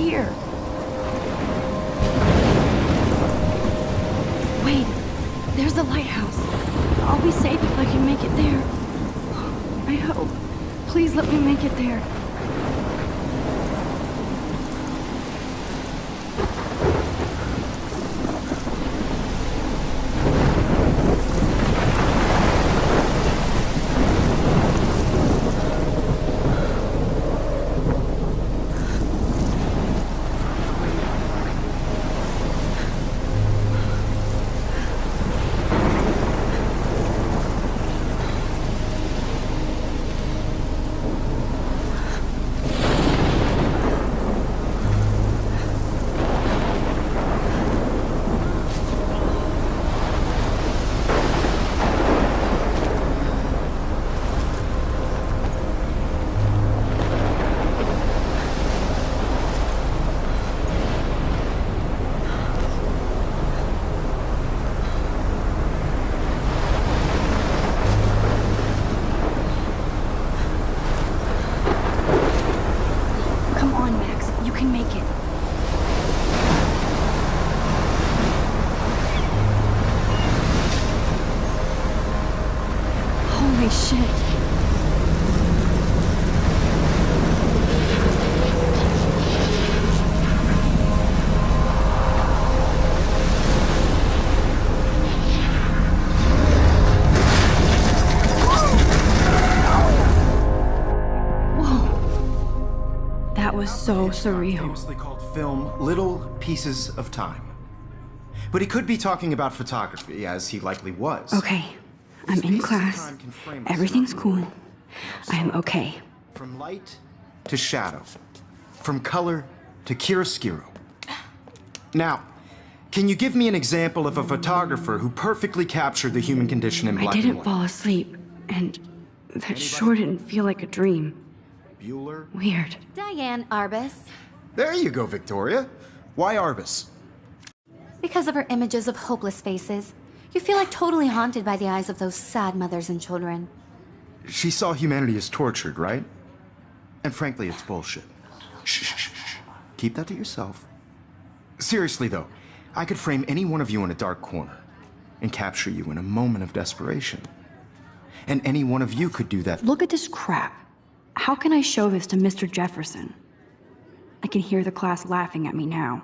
here. Wait, there's the lighthouse. I'll be safe if I can make it there. I hope. Please let me make it there. Holy shit. Whoa. That was so surreal. Famously called film Little Pieces of Time. But he could be talking about photography, as he likely was. Okay. I'm in class. Everything's cool. I am okay. From light to shadow. From color to chiaroscuro. Now, can you give me an example of a photographer who perfectly captured the human condition in black and white? I didn't fall asleep, and that sure didn't feel like a dream. Bueller? Weird. Diane Arbus. There you go, Victoria. Why Arbus? Because of her images of hopeless faces. You feel like totally haunted by the eyes of those sad mothers and children. She saw humanity as tortured, right? And frankly, it's bullshit. Shh, shh, shh, shh. Keep that to yourself. Seriously, though, I could frame any one of you in a dark corner and capture you in a moment of desperation. And any one of you could do that. Look at this crap. How can I show this to Mr. Jefferson? I can hear the class laughing at me now.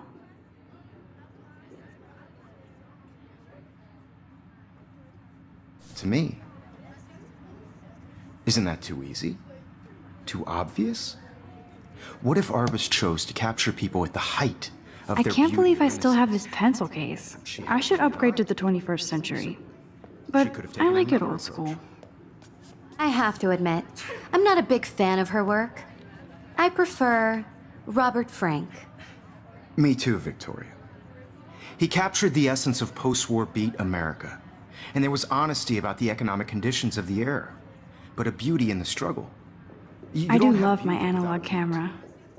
To me. Isn't that too easy? Too obvious? What if Arbus chose to capture people at the height of I their can't beauty believe I and still have this innocence? pencil case. I should upgrade to the 21st century. But I like it old school. I have to admit, I'm not a big fan of her work. I prefer Robert Frank. Me too, Victoria. He captured the essence of post-war beat America. And there was honesty about the economic conditions of the era, but a beauty in the struggle. I do love my analog camera.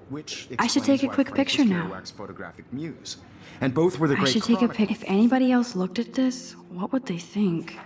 Which I should take a quick picture now. Kerouac's photographic muse, and both were the I great. should take a pic. If anybody else looked at this, what would they think?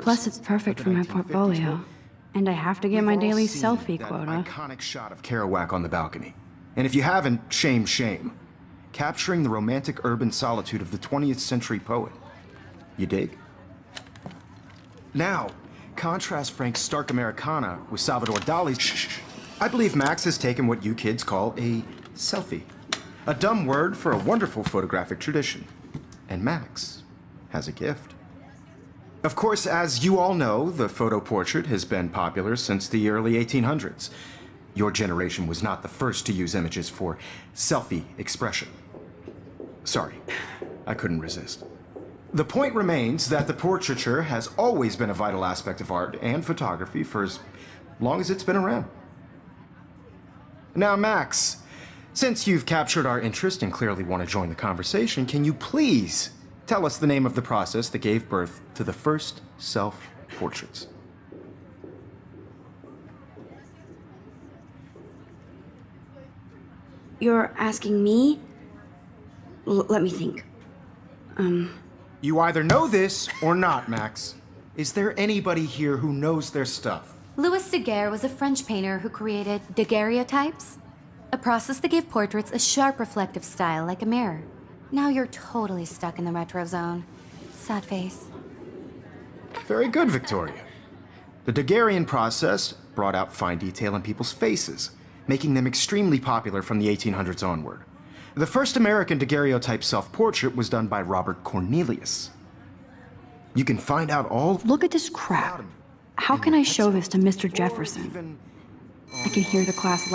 Plus, it's perfect for my portfolio. And I have to get my daily selfie quota. Iconic shot of Kerouac on the balcony. And if you haven't, shame, shame. Capturing the romantic urban solitude of the 20th century poet. You dig? Now, contrast Frank's stark Americana with Salvador Dali's. I believe Max has taken what you kids call a selfie. A dumb word for a wonderful photographic tradition. And Max has a gift. Of course, as you all know, the photo portrait has been popular since the early 1800s. Your generation was not the first to use images for selfie expression. Sorry, I couldn't resist. The point remains that the portraiture has always been a vital aspect of art and photography for as long as it's been around. Now, Max, since you've captured our interest and clearly want to join the conversation, can you please tell us the name of the process that gave birth to the first self-portraits? You're asking me? Let me think. You either know this or not, Max. Is there anybody here who knows their stuff? Louis Daguerre was a French painter who created daguerreotypes, a process that gave portraits a sharp reflective style like a mirror. Now you're totally stuck in the retro zone. Sad face. Very good, Victoria. The Daguerrean process brought out fine detail in people's faces, making them extremely popular from the 1800s onward. The first American daguerreotype self-portrait was done by Robert Cornelius. You can find out all... Look at this crap. How can I show this to Mr. Jefferson? I can hear the class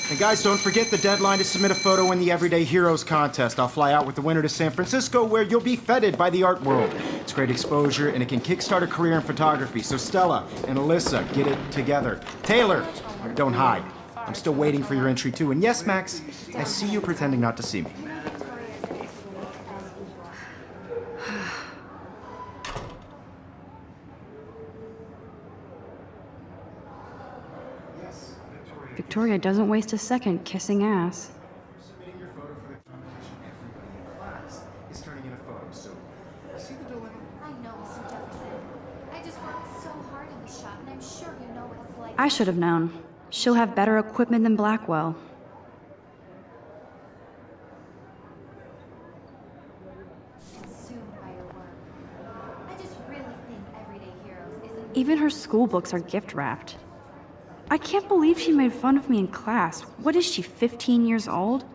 And guys, don't forget the deadline to submit a photo in the Everyday Heroes contest. I'll fly out with the winner to San Francisco, where you'll be feted by the art world. It's great exposure, and it can kickstart a career in photography. So Stella and Alyssa, get it together. Taylor, don't hide. I'm still waiting for your entry, too. And yes, Max, I see you pretending not to see me. Victoria doesn't waste a second kissing ass. Submitting your photo for the competition, everybody in class is turning in a photo, so you see the dilemma? I know, Mr. Jefferson. I just worked so hard in the shop, and I'm sure you know what it's like. I should have known. She'll have better equipment than Blackwell. Consumed by your work. I just really think Everyday Heroes isn't... Even her school books are gift wrapped. I can't believe she made fun of me in class. What is she, 15 years old?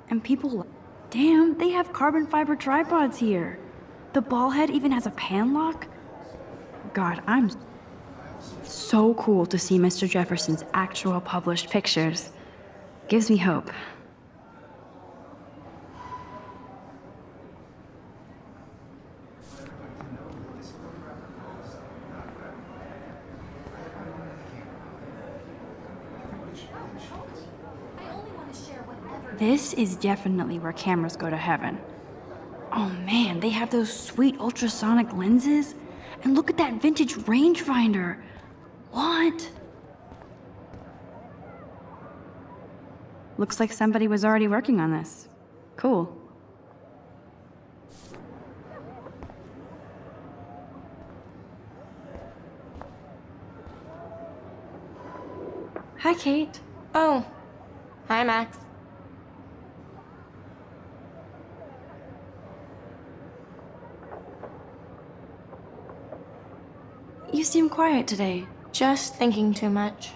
And people, damn, they have carbon fiber tripods here. The ball head even has a pan lock. God, I'm so cool to see Mr. Jefferson's actual published pictures. Gives me hope. This is definitely where cameras go to heaven. Oh man, they have those sweet ultrasonic lenses. And look at that vintage rangefinder. What? Looks like somebody was already working on this. Cool. Hi, Kate. Oh, hi, Max. You seem quiet today. Just thinking too much.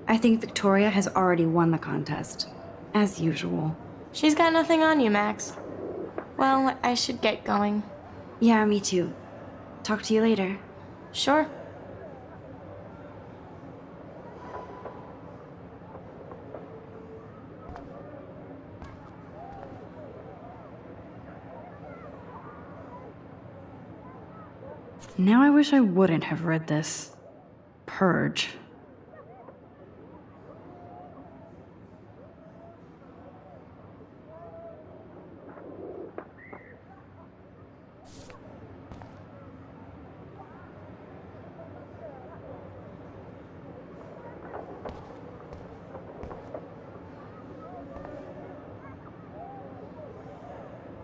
I think Victoria has already won the contest. As usual. She's got nothing on you, Max. Well, I should get going. Yeah, me too. Talk to you later. Sure. Now I wish I wouldn't have read this. Purge.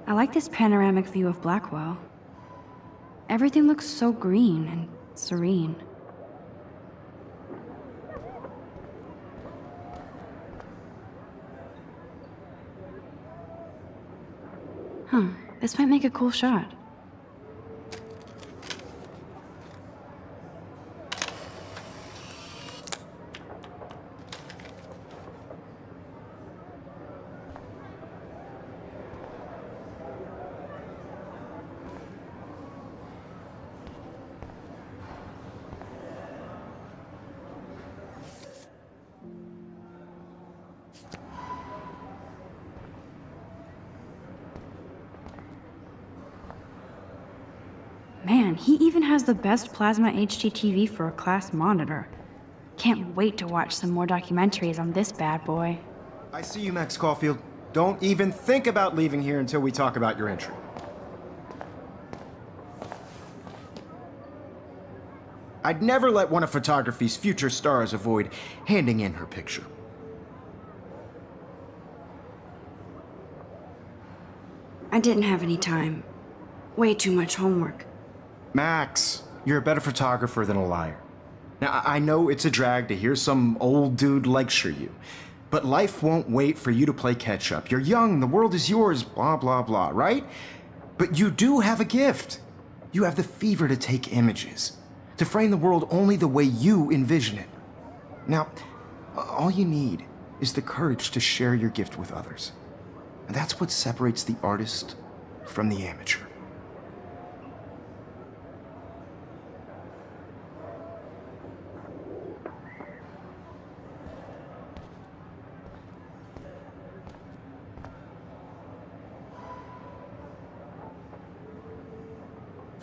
I like this panoramic view of Blackwell. Everything looks so green and serene. Huh, this might make a cool shot. Man, he even has the best plasma HDTV for a class monitor. Can't wait to watch some more documentaries on this bad boy. I see you, Max Caulfield. Don't even think about leaving here until we talk about your entry. I'd never let one of photography's future stars avoid handing in her picture. I didn't have any time. Way too much homework. Max, you're a better photographer than a liar. Now, I know it's a drag to hear some old dude lecture you, but life won't wait for you to play catch-up. You're young, the world is yours, blah, blah, blah, right? But you do have a gift. You have the fever to take images, to frame the world only the way you envision it. Now, all you need is the courage to share your gift with others. And that's what separates the artist from the amateur.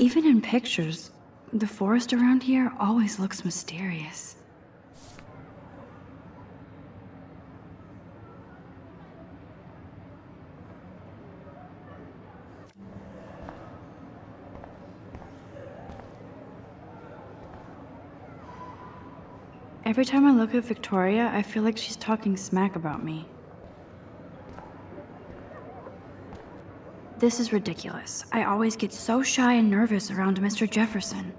Even in pictures, the forest around here always looks mysterious. Every time I look at Victoria, I feel like she's talking smack about me. This is ridiculous. I always get so shy and nervous around Mr. Jefferson.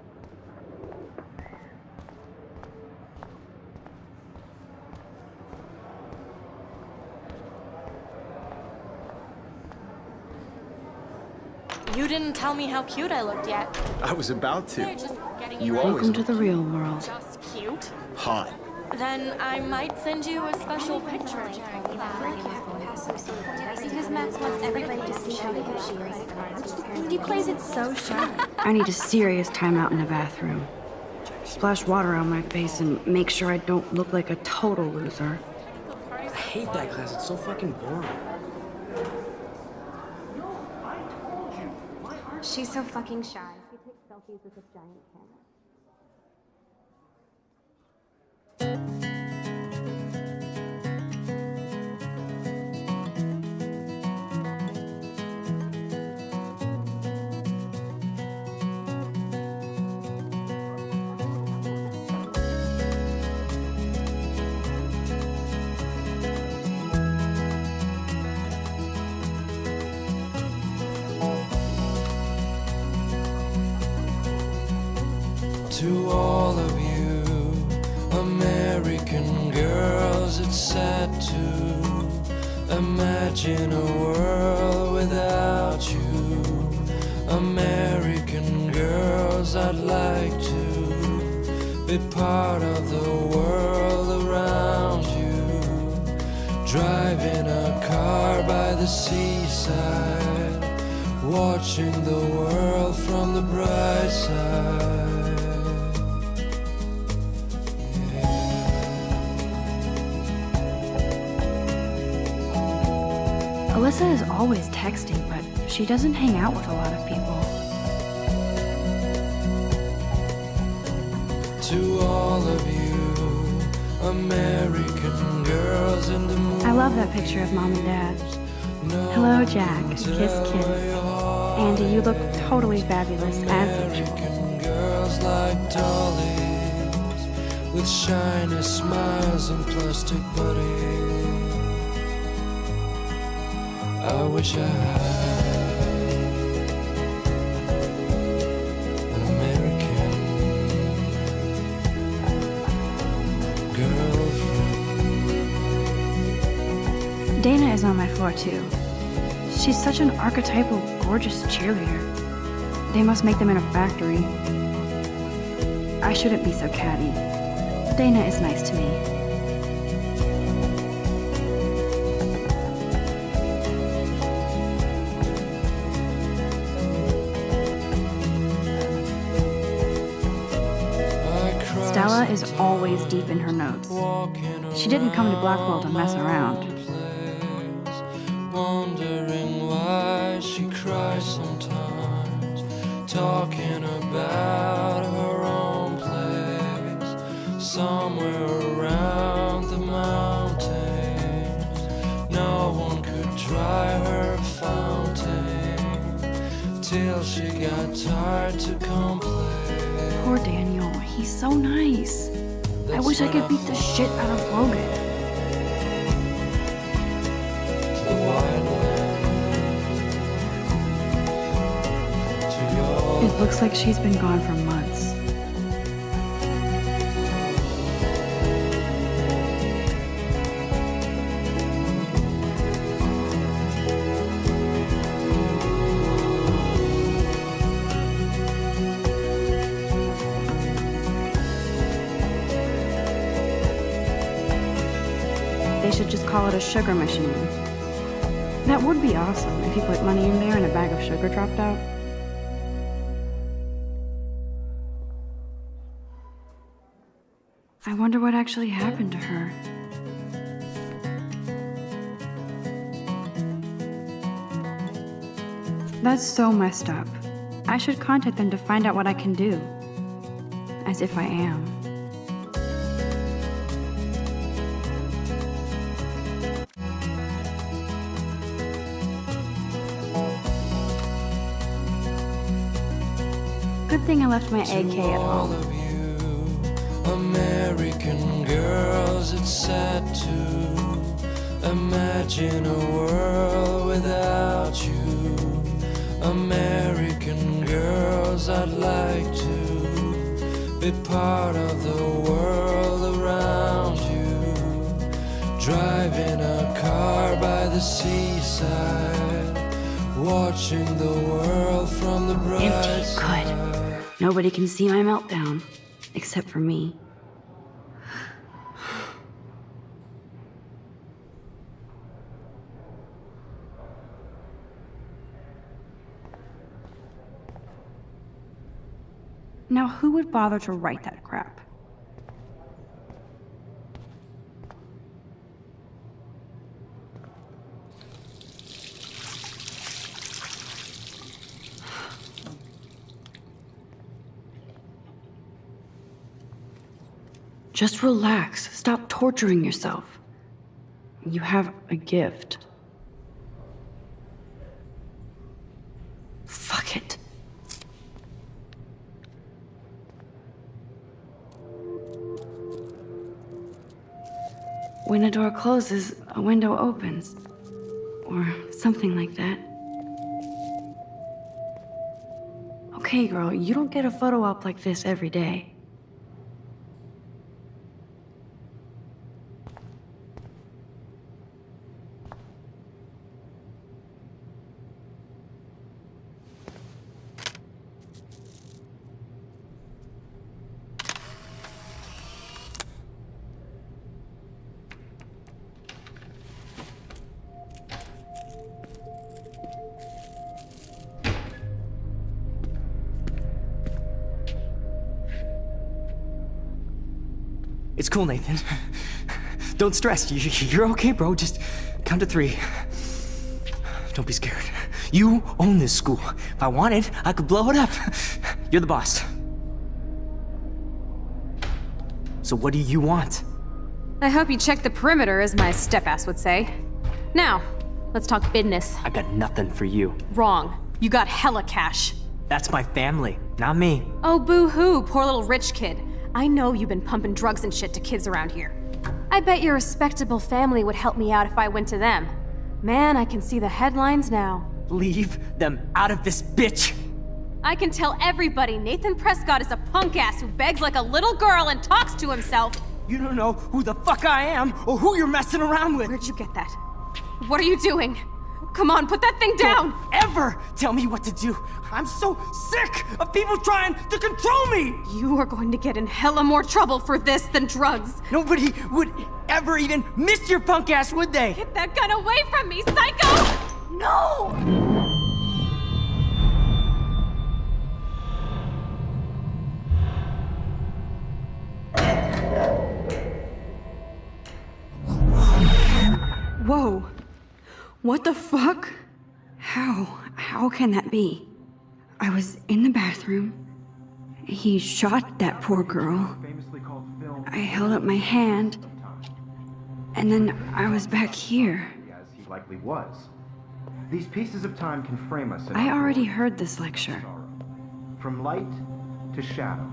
You didn't tell me how cute I looked yet. I was about They're to. just getting You ready. always Welcome to the real world. Just cute. Hot. Then I might send you a special picture. Because Max wants everybody to see how good she is. He plays it so shy. I need a serious timeout in the bathroom. Splash water on my face and make sure I don't look like a total loser. I hate that class. It's so fucking boring. She's so fucking shy. She takes selfies with this giant camera. To all of you American girls, it's sad to imagine a world without you. American girls, I'd like to be part of the world around you. Driving a car by the seaside, watching the world from the bright side. Alyssa is always texting, but she doesn't hang out with a lot of people. To all of you American girls in the moon. I love that picture of Mom and Dad. Hello, Jack. Kiss, kiss. Andy, you look totally fabulous, as usual. American girls like dollies with shiny smiles and plastic bodies. I wish I had an American girlfriend. Dana is on my floor, too. She's such an archetypal, gorgeous cheerleader. They must make them in a factory. I shouldn't be so catty. Dana is nice to me. Stella is always deep in her notes. She didn't come to Blackwell to mess around. Wondering why she cries sometimes, talking about her own place, somewhere around the mountains. No one could dry her fountain till she got tired to complain. Poor Daniel, he's so nice. I wish I could beat the shit out of Logan. It looks like she's been gone for months. They should just call it a sugar machine. That would be awesome if you put money in there and a bag of sugar dropped out. I wonder what actually happened to her. That's so messed up. I should contact them to find out what I can do. As if I am. Good thing I left my AK at home. American girls, it's sad to imagine a world without you. American girls, I'd like to be part of the world around you. Driving a car by the seaside, watching the world from the bright Empty, side. good. Nobody can see my meltdown, except for me. Now, who would bother to write that crap? Just relax. Stop torturing yourself. You have a gift. Fuck it. When a door closes, a window opens. Or something like that. Okay, girl, you don't get a photo op like this every day. It's cool, Nathan. Don't stress. You're okay, bro. Just count to 3. Don't be scared. You own this school. If I wanted, I could blow it up. You're the boss. So what do you want? I hope you checked the perimeter, as my step-ass would say. Now, let's talk business. I got nothing for you. Wrong. You got hella cash. That's my family, not me. Oh, boo-hoo, poor little rich kid. I know you've been pumping drugs and shit to kids around here. I bet your respectable family would help me out if I went to them. Man, I can see the headlines now. Leave them out of this bitch! I can tell everybody Nathan Prescott is a punk ass who begs like a little girl and talks to himself. You don't know who the fuck I am or who you're messing around with. Where'd you get that? What are you doing? Come on, put that thing down! Don't ever tell me what to do. I'm so sick of people trying to control me. You are going to get in hella more trouble for this than drugs. Nobody would ever even miss your punk ass, would they? Get that gun away from me, psycho! No! Whoa. What the fuck? How can that be? I was in the bathroom. He shot that poor girl. I held up my hand. And then I was back here. As he likely was. These pieces of time can frame us in I our already glory heard this lecture. and sorrow. From light to shadow.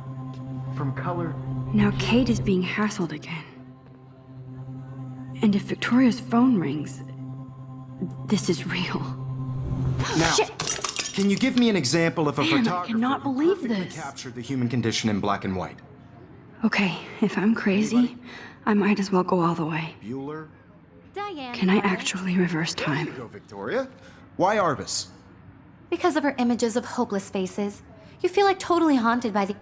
From color. Now Kate is being hassled again. And if Victoria's phone rings, this is real. Now, Shit! can you give me an example of a Man, I photographer cannot who believe perfectly this. captured the human condition in black and white? Okay, if I'm crazy, I might as well go all the way. Bueller? Diane. Can I Morris. actually reverse There you time? go, Victoria. Why Arbus? Because of her images of hopeless faces, you feel like totally haunted by the.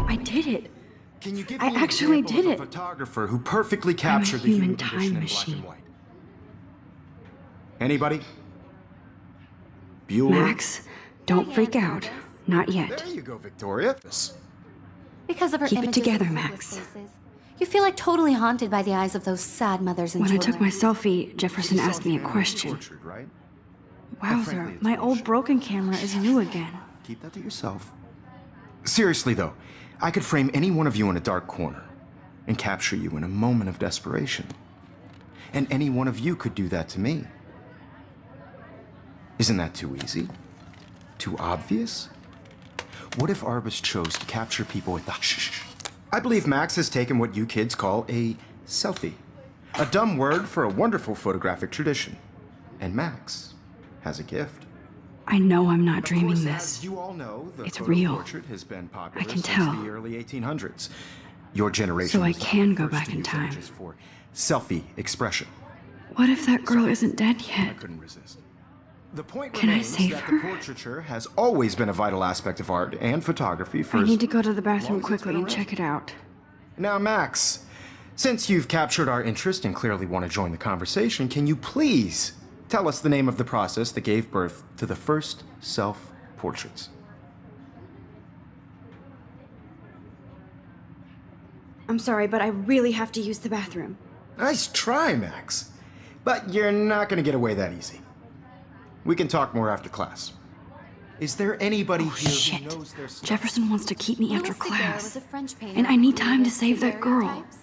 I did it. Can you give I me an actually example did of a it. photographer who perfectly captured the human human time condition in black machine. and white? Anybody? Bueller? Max, don't freak out. Not yet. There you go, Victoria. Because of her Keep it images together, of Max. hopeless faces, you feel like totally haunted by the eyes of those sad mothers and When I children. took my selfie, Jefferson asked me a question. Tortured, right? And frankly, Wowzer, it's my old bullshit. broken camera is new again. Keep that to yourself. Seriously, though, I could frame any one of you in a dark corner and capture you in a moment of desperation. And any one of you could do that to me. Isn't that too easy? Too obvious? What if Arbus chose to capture people with the shh? I believe Max has taken what you kids call a selfie. A dumb word for a wonderful photographic tradition. And Max has a gift. I know I'm not Of dreaming course, this. as you all know, the It's photo real. portrait has been popular I can since tell. the early 1800s. Your generation So I was the can go first back to in use time. images for selfie expression. What if that girl isn't dead I yet? couldn't resist. The point Can I remains save that her? the portraiture has always been a vital aspect of art and photography for I as need to go to the long bathroom as it's quickly been and around. check it out. Now, Max, since you've captured our interest and clearly want to join the conversation, can you please tell us the name of the process that gave birth to the first self-portraits? I'm sorry, but I really have to use the bathroom. Nice try, Max. But you're not going to get away that easy. We can talk more after class. Is there anybody here Shit. who knows their stuff? Jefferson wants to keep me after Louis Daguerre was class. a French painter And I who need time to created save that girl. daguerreotypes,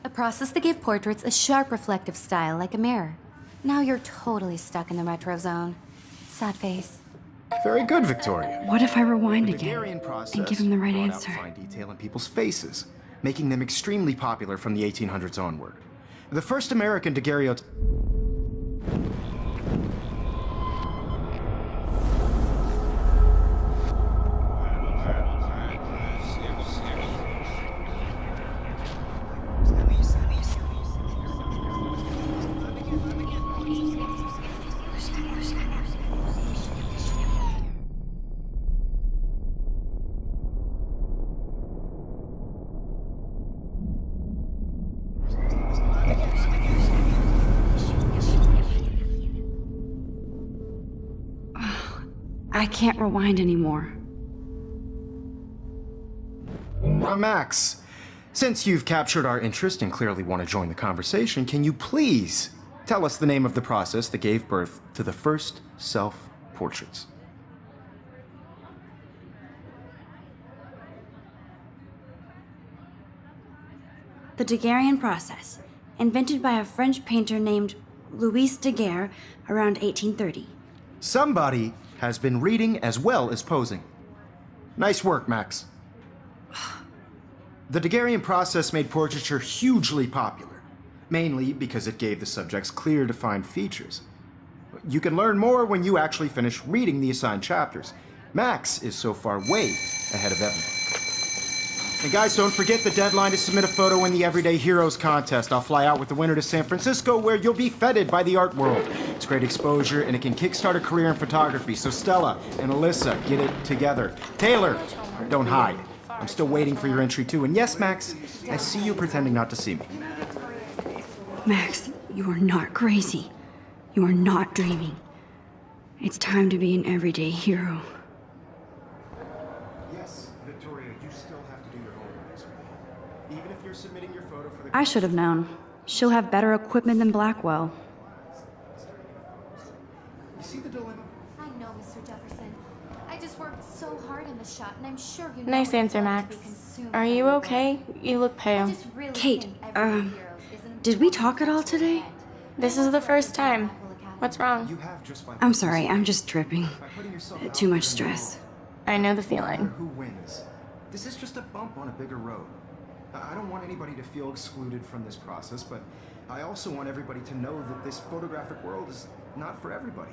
a process that gave portraits a sharp reflective style like a mirror. Now you're totally stuck in the retro zone. Sad face. Very good, Victoria. What if I rewind The again Daguerrean process and give him the right brought out answer? fine detail in people's faces, making them extremely popular from the 1800s onward. The first American daguerreotype. I can't rewind anymore. Max, since you've captured our interest and clearly want to join the conversation, can you please tell us the name of the process that gave birth to the first self-portraits? The Daguerrean process, invented by a French painter named Louis Daguerre around 1830. Somebody has been reading as well as posing. Nice work, Max. The Daguerrean process made portraiture hugely popular, mainly because it gave the subjects clear, defined features. You can learn more when you actually finish reading the assigned chapters. Max is so far way ahead of everyone. And guys, don't forget the deadline to submit a photo in the Everyday Heroes contest. I'll fly out with the winner to San Francisco, where you'll be feted by the art world. It's great exposure, and it can kickstart a career in photography. So Stella and Alyssa, get it together. Taylor, don't hide. I'm still waiting for your entry too. And yes, Max, I see you pretending not to see me. Max, you are not crazy. You are not dreaming. It's time to be an everyday hero. Yes, Victoria, you still have to do your homework this week. Even if you're submitting your photo for the... I should have known. She'll have better equipment than Blackwell. You see the dilemma? I know, Mr. Jefferson. I just worked so hard on the shot, and I'm sure you know Nice what it's answer, like to Max. be consumed Are by you the okay? You look I pale. just really Kate, think Everyday Heroes isn't did we talk at all today? This is the first time. What's wrong? You have just by... I'm sorry, I'm just tripping. by putting yourself out Too there much in the stress. I know the no matter feeling. who wins. This is just a bump on a bigger road. I don't want anybody to feel excluded from this process, but I also want everybody to know that this photographic world is not for everybody.